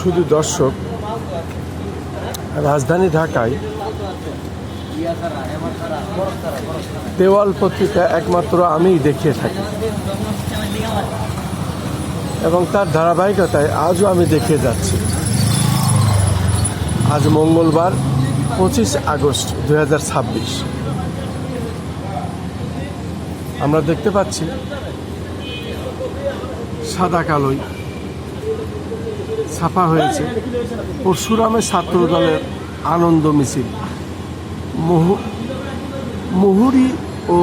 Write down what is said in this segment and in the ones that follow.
শুধু দর্শক, রাজধানী ঢাকায় দেওয়াল পত্রিকা একমাত্র আমিই দেখিয়ে থাকি এবং তার ধারাবাহিকতায় আজও আমি দেখিয়ে যাচ্ছি। আজ মঙ্গলবার 25 আগস্ট 2026। আমরা দেখতে পাচ্ছি সাদা কালোই ছাপা হয়েছে পরশুরামে ছাত্র দলের আনন্দ মিছিল। মুহুরী ও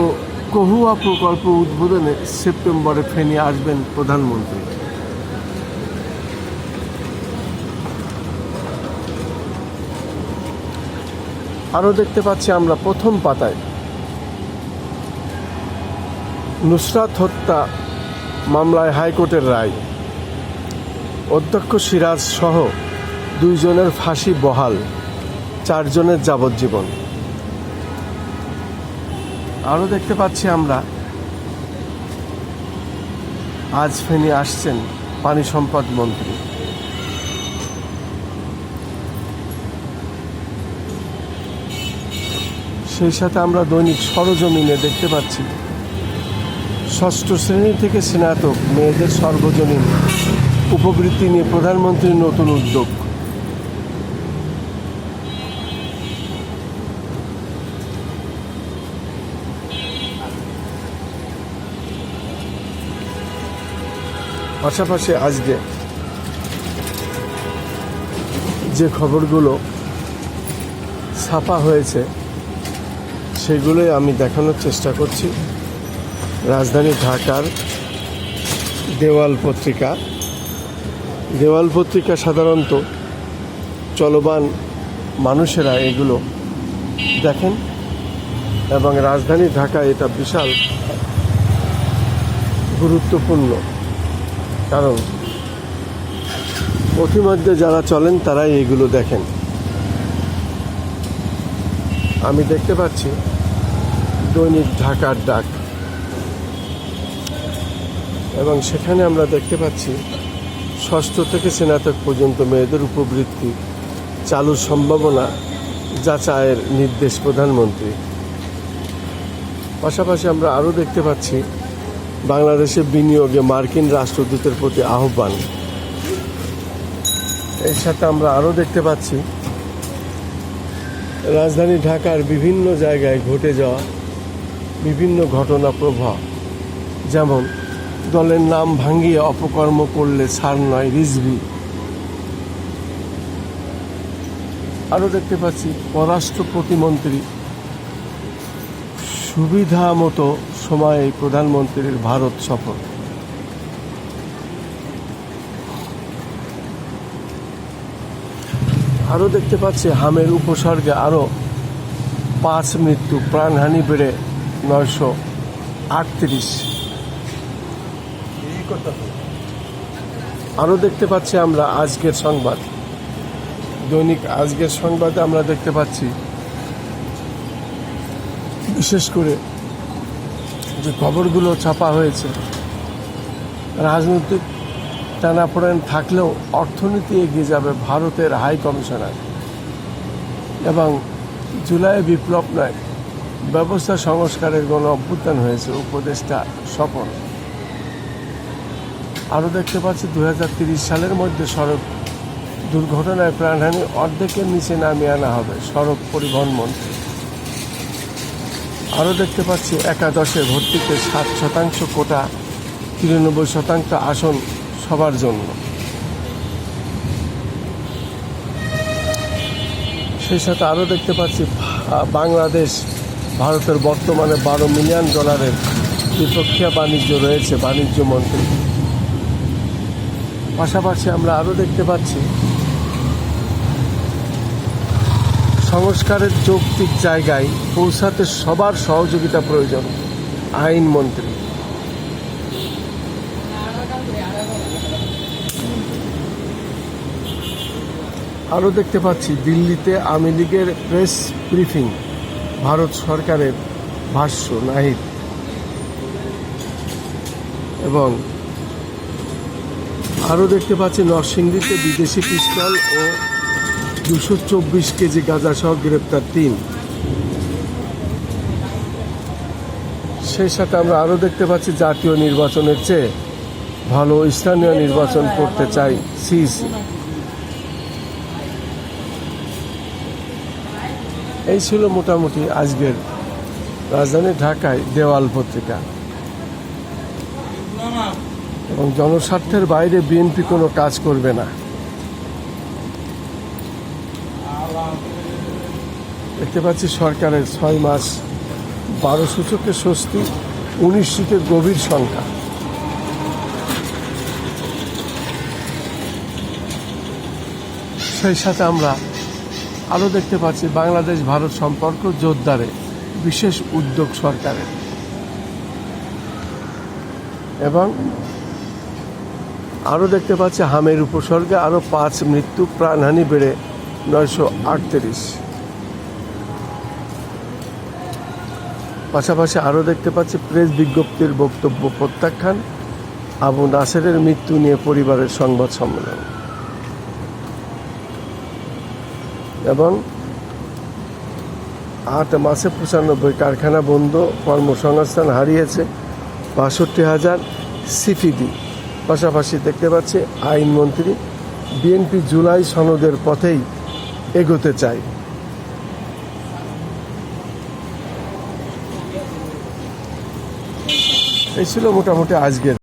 কহুয়া প্রকল্প উদ্বোধনে সেপ্টেম্বরে ফেনী আসবেন প্রধানমন্ত্রী। আরও দেখতে পাচ্ছি আমরা প্রথম পাতায় নুসরাত হত্যা মামলায় হাইকোর্টের রায়, অধ্যক্ষ সিরাজ সহ 2 জনের ফাঁসি বহাল, 4 জনের যাবজ্জীবন। আরও দেখতে পাচ্ছি আমরা আজ ফেনী আসছেন পানি সম্পদ মন্ত্রী। সেই সাথে আমরা দৈনিক সরজমিনে দেখতে পাচ্ছি 6ষ্ঠ শ্রেণী থেকে স্নাতক মেয়েদের সর্বজনীন উপবৃত্তি নিয়ে প্রধানমন্ত্রীর নতুন উদ্যোগ। পাশাপাশি আজকে যে খবরগুলো ছাপা হয়েছে সেগুলোই আমি দেখানোর চেষ্টা করছি। রাজধানী ঢাকার দেওয়াল পত্রিকা সাধারণত চলমান মানুষেরা এগুলো দেখেন এবং রাজধানী ঢাকায় এটা বিশাল গুরুত্বপূর্ণ, কারণ পথিমধ্যে যারা চলেন তারাই এগুলো দেখেন। আমি দেখতে পাচ্ছি দৈনিক ঢাকার ডাক এবং সেখানে আমরা দেখতে পাচ্ছি 6ষ্ঠ থেকে স্নাতক পর্যন্ত মেয়েদের উপবৃত্তি চালুর সম্ভাবনা যাচাইয়ের নির্দেশ প্রধানমন্ত্রী। পাশাপাশি আমরা আরও দেখতে পাচ্ছি বাংলাদেশে বিনিয়োগে মার্কিন রাষ্ট্রদূতের প্রতি আহ্বান। এর সাথে আমরা আরও দেখতে পাচ্ছি রাজধানী ঢাকার বিভিন্ন জায়গায় ঘটে যাওয়া বিভিন্ন ঘটনা প্রবাহ, যেমন দলের নাম ভাঙিয়ে অপকর্ম করলে ছাড় নয় রিজভী। আরও দেখতে পাচ্ছি পররাষ্ট্র প্রতিমন্ত্রী সুবিধা মতো সময়ে প্রধানমন্ত্রীর ভারত সফর। আরও দেখতে পাচ্ছি হামের উপসর্গে আরও 5 মৃত্যু, প্রাণহানি বেড়ে 938। আরও দেখতে পাচ্ছি আমরা আজকের সংবাদ, দৈনিক আজকের সংবাদে আমরা দেখতে পাচ্ছি বিশেষ করে যে খবরগুলো ছাপা হয়েছে, রাজনৈতিক টানাপোড়েন থাকলেও অর্থনীতি এগিয়ে যাবে ভারতের হাই কমিশনার, এবং জুলাই বিপ্লব নয় ব্যবস্থা সংস্কারের গণ অভ্যুত্থান হয়েছে, উপদেষ্টা সফল। আরও দেখতে পাচ্ছি 2030 সালের মধ্যে সড়ক দুর্ঘটনায় প্রাণহানি অর্ধেকের নিচে নামিয়ে আনা হবে, সড়ক পরিবহন মন্ত্রী। আরও দেখতে পাচ্ছি একাদশে ভর্তিতে 7% কোটা, 93% আসন সবার জন্য। সেই সাথে আরও দেখতে পাচ্ছি বাংলাদেশ ভারতের বর্তমানে $12 মিলিয়ন দ্বিপক্ষীয় বাণিজ্য রয়েছে, বাণিজ্য মন্ত্রী। পাশাপাশি আমরা আরও দেখতে পাচ্ছি সংস্কারের যৌক্তিক জায়গায় পৌঁছাতে সবার সহযোগিতা প্রয়োজন, আইনমন্ত্রী। আরও দেখতে পাচ্ছি দিল্লিতে আওয়ামী লীগের প্রেস ব্রিফিং, ভারত সরকারের ভাষ্য নাহিদ, এবং আরও দেখতে পাচ্ছি নরসিংদীতে বিদেশি পিস্তল ও 224 কেজি গাঁজা সহ গ্রেপ্তার 3। সেই সাথে আমরা আরও দেখতে পাচ্ছি জাতীয় নির্বাচনের চেয়ে ভালো স্থানীয় নির্বাচন করতে চাই সিইসি। এই ছিল মোটামুটি আজকের রাজধানী ঢাকায় দেওয়াল পত্রিকা। এবং জনস্বার্থের বাইরে বিএনপি কোনো কাজ করবে না। দেখতে পাচ্ছি সরকারের 6 মাস 12 সূচকে স্বস্তি, 19 সিটের গভীর সংখ্যা। সেই সাথে আমরা আরও দেখতে পাচ্ছি বাংলাদেশ ভারত সম্পর্ক জোরদারে বিশেষ উদ্যোগ সরকারের, এবং আরও দেখতে পাচ্ছি হামের উপসর্গে আরও 5 মৃত্যু, প্রাণহানি বেড়ে 938। পাশাপাশি আরও দেখতে পাচ্ছি প্রেস বিজ্ঞপ্তির বক্তব্য প্রত্যাখ্যান, আবু নাসেরের মৃত্যু নিয়ে পরিবারের সংবাদ সম্মেলন, এবং 8 মাসে 95 কারখানা বন্ধ, কর্মসংস্থান হারিয়েছে 62,000 সিপিডি। পাশাপাশি দেখতে পাচ্ছি আইনমন্ত্রী বিএনপি জুলাই সনদের পথেই এগোতে চায়। এই ছিল মোটামুটি আজকের